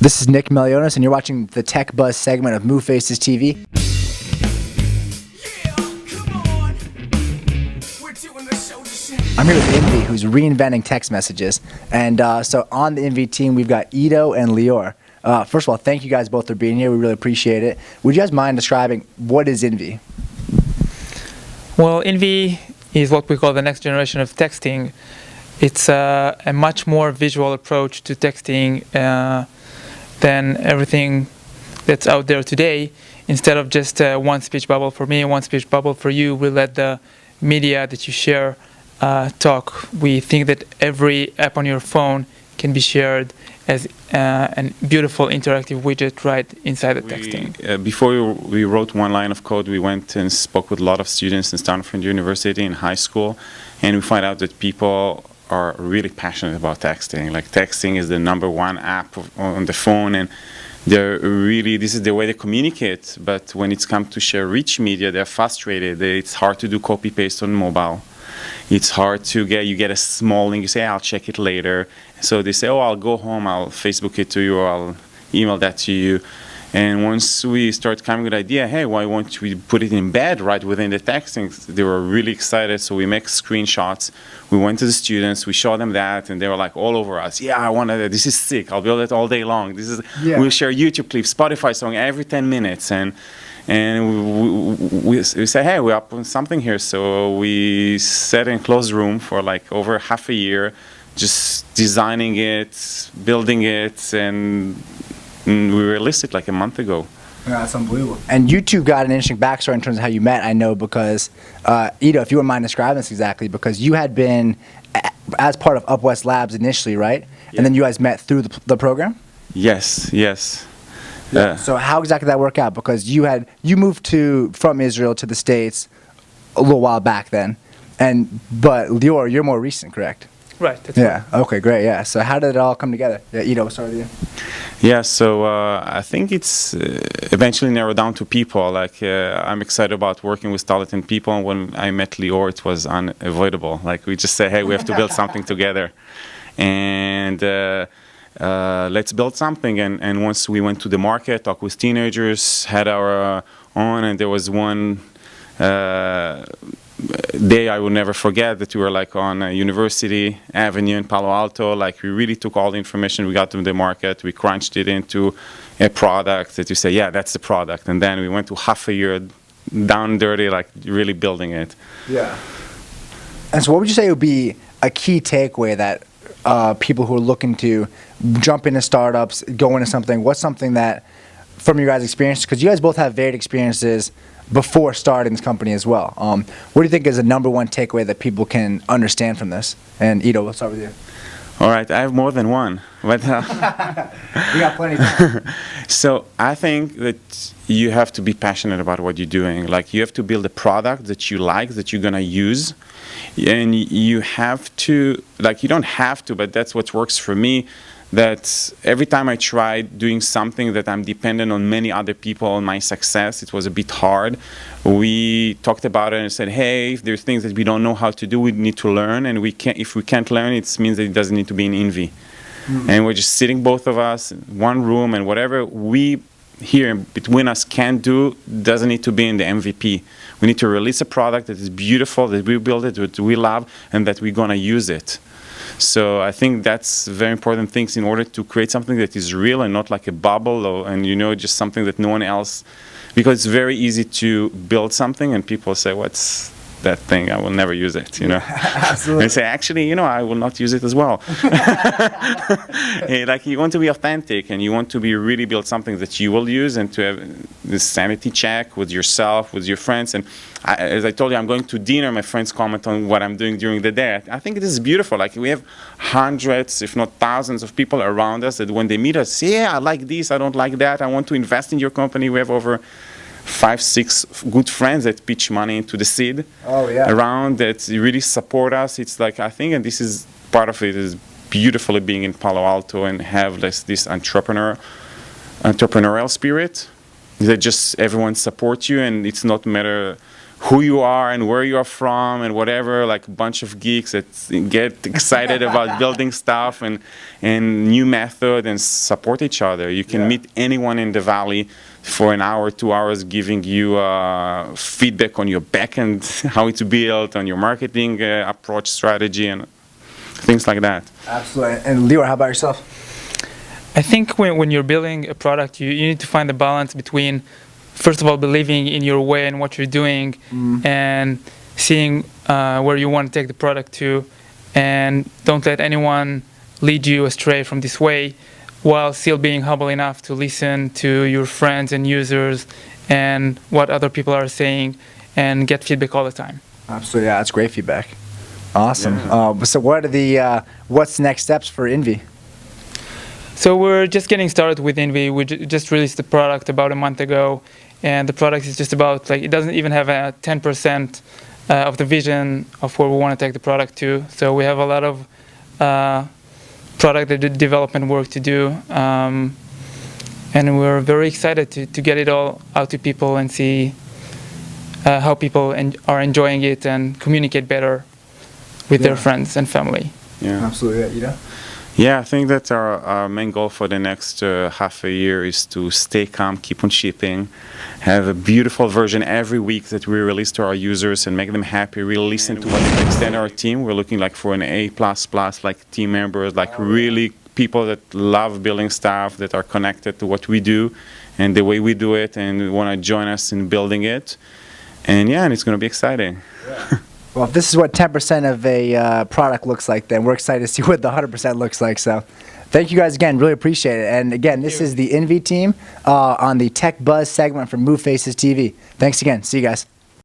This is Nick Melionis, and you're watching the Tech Buzz segment of Move Faces TV. I'm here with INVI, who's reinventing text messages. And so on the INVI team, we've got Ido and Lior. First of all, thank you guys both for being here. We really appreciate it. Would you guys mind describing what is INVI? Well, INVI is what we call the next generation of texting. It's a much more visual approach to texting than everything that's out there today. Instead of just one speech bubble for me, one speech bubble for you, we let the media that you share talk. We think that every app on your phone can be shared as a beautiful interactive widget right inside the texting. Before we wrote one line of code, we went and spoke with a lot of students in Stanford University in high school, and we find out that people are really passionate about texting. Like, texting is the #1 app on the phone, and they're really, this is the way they communicate. But when it's come to share rich media, they're frustrated. It's hard to do copy-paste on mobile. It's hard to you get a small link, you say, I'll check it later. So they say, oh, I'll go home, I'll Facebook it to you, or I'll email that to you. And once we start coming with the idea, hey, why won't we put it in bed right within the texting? They were really excited, so we make screenshots. We went to the students, we showed them that, and they were like all over us. Yeah, I want that. This is sick. I'll build it all day long. We'll share YouTube clips, Spotify song every 10 minutes. And we say, hey, we're up on something here. So we sat in a closed room for like over half a year, just designing it, building it, and we released it like a month ago. Yeah, that's unbelievable. And you two got an interesting backstory in terms of how you met, I know, because, Ido, if you wouldn't mind describing this exactly, because you had been as part of UpWest Labs initially, right? Yeah. And then you guys met through the program? Yes. Yeah. So how exactly did that work out? Because you moved from Israel to the States a little while back then, but Lior, you're more recent, correct? Right. That's right. Okay, great. Yeah. So how did it all come together? Yeah, Ido, we'll start with you. Yeah. So I think it's eventually narrowed down to people. Like, I'm excited about working with talented people. And when I met Lior, it was unavoidable. Like, we just say, hey, we have to build something together, and let's build something. And once we went to the market, talked with teenagers, had our own, and there was one day I will never forget that we were like on University Avenue in Palo Alto. Like, we really took all the information we got from the market, we crunched it into a product that you say, yeah, that's the product. And then we went to half a year down dirty, like really building it. Yeah. And so what would you say would be a key takeaway that people who are looking to jump into startups, go into something, what's something that, from your guys' experience, because you guys both have varied experiences before starting this company as well. What do you think is the #1 takeaway that people can understand from this? And Ido, we'll start with you. All right, I have more than one. But, we got plenty of time. So I think that you have to be passionate about what you're doing. Like, you have to build a product that you like, that you're going to use. And you have to, like, you don't have to, but that's what works for me. That every time I tried doing something that I'm dependent on many other people on my success, it was a bit hard. We talked about it and said, hey, if there's things that we don't know how to do, we need to learn. And if we can't learn, it means that it doesn't need to be in INVI. Mm-hmm. And we're just sitting, both of us, in one room, and whatever we here between us can do doesn't need to be in the MVP. We need to release a product that is beautiful, that we build it, that we love, and that we're going to use it. So I think that's very important things in order to create something that is real and not like a bubble, and just something that no one else, because it's very easy to build something and people say, what's that thing? I will never use it, Absolutely. And say, actually, I will not use it as well. Like, you want to be authentic, and you want to be really build something that you will use, and to have this sanity check with yourself, with your friends. And as I told you, I'm going to dinner. My friends comment on what I'm doing during the day. I think this is beautiful. Like, we have hundreds, if not thousands, of people around us that when they meet us, say, yeah, I like this, I don't like that, I want to invest in your company. We have over 5-6 good friends that pitch money into the seed around, that really support us. It's like, I think, and this is part of it, is beautifully being in Palo Alto and have this entrepreneurial spirit, that just everyone supports you, and it's not matter who you are and where you are from and whatever, like a bunch of geeks that get excited about building stuff and new method and support each other. You can meet anyone in the Valley for an hour, 2 hours, giving you feedback on your backend, how it's built, on your marketing approach, strategy, and things like that. Absolutely. And Lior, how about yourself? I think when you're building a product, you need to find the balance between, first of all, believing in your way and what you're doing, and seeing where you want to take the product to, and don't let anyone lead you astray from this way, while still being humble enough to listen to your friends and users and what other people are saying, and get feedback all the time. Absolutely. Yeah, that's great feedback. Awesome. Yeah. So what are the what's next steps for INVI? So we're just getting started with INVI. We just released the product about a month ago, and the product is just about, like, it doesn't even have a 10% of the vision of where we want to take the product to. So we have a lot of product development work to do, and we're very excited to get it all out to people and see how people are enjoying it and communicate better with their friends and family. Yeah. Absolutely. Yeah. Yeah, I think that our main goal for the next half a year is to stay calm, keep on shipping, have a beautiful version every week that we release to our users and make them happy. Really listen to what they extend our team. We're looking like for an A++, like team members, like really people that love building stuff, that are connected to what we do and the way we do it, and want to join us in building it. And yeah, and it's going to be exciting. Yeah. Well, if this is what 10% of a product looks like, then we're excited to see what the 100% looks like. So thank you guys again. Really appreciate it. And again, this is the INVI team on the Tech Buzz segment from Move Faces TV. Thanks again. See you guys.